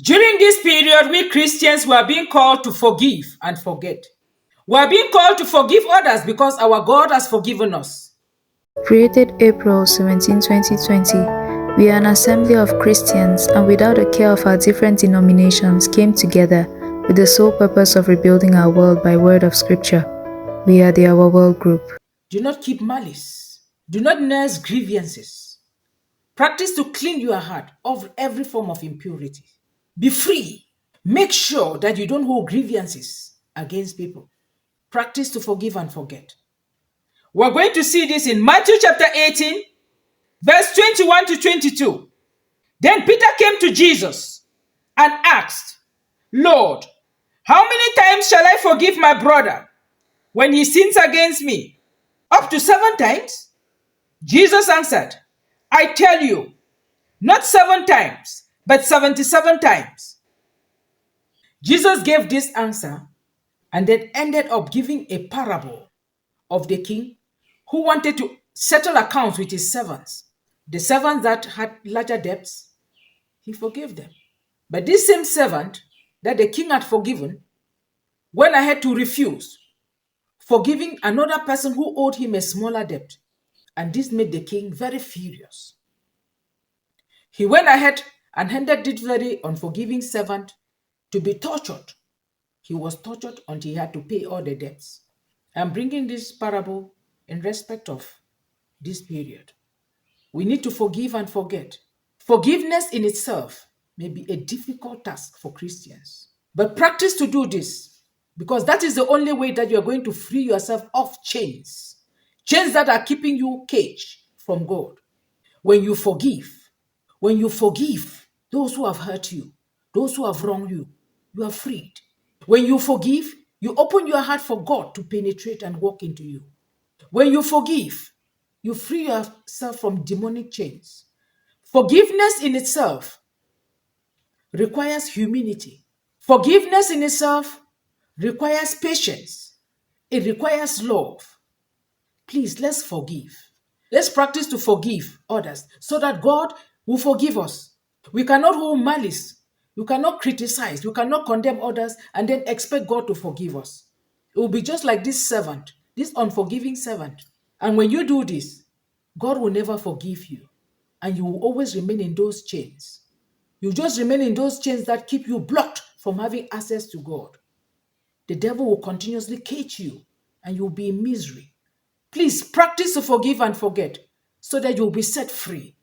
During this period, we Christians were being called to forgive and forget. We are being called to forgive others because our God has forgiven us. Created April 17, 2020, we are an assembly of Christians and without the care of our different denominations came together with the sole purpose of rebuilding our world by word of scripture. We are the Our World Group. Do not keep malice. Do not nurse grievances. Practice to clean your heart of every form of impurity. Be free. Make sure that you don't hold grievances against people. Practice to forgive and forget. We're going to see this in Matthew chapter 18, verse 21 to 22. Then Peter came to Jesus and asked, Lord, how many times shall I forgive my brother when he sins against me? Up to 7 times? Jesus answered, I tell you, not 7 times, but 77 times. Jesus gave this answer and then ended up giving a parable of the king who wanted to settle accounts with his servants. The servants that had larger debts, he forgave them. But this same servant that the king had forgiven went ahead to refuse, forgiving another person who owed him a smaller debt. And this made the king very furious. He went ahead and handed this very unforgiving servant to be tortured. He was tortured until he had to pay all the debts. I'm bringing this parable in respect of this period. We need to forgive and forget. Forgiveness in itself may be a difficult task for Christians, but practice to do this because that is the only way that you're going to free yourself of chains, chains that are keeping you caged from God. When you forgive those who have hurt you, those who have wronged you, you are freed. When you forgive, you open your heart for God to penetrate and walk into you. When you forgive, you free yourself from demonic chains. Forgiveness in itself requires humility. Forgiveness in itself requires patience. It requires love. Please, let's forgive. Let's practice to forgive others so that God will forgive us. We cannot hold malice. You cannot criticize. You cannot condemn others and then expect God to forgive us. It will be just like this servant, this unforgiving servant. And when you do this, God will never forgive you. And you will always remain in those chains. You just remain in those chains that keep you blocked from having access to God. The devil will continuously cage you and you'll be in misery. Please practice to forgive and forget so that you'll be set free.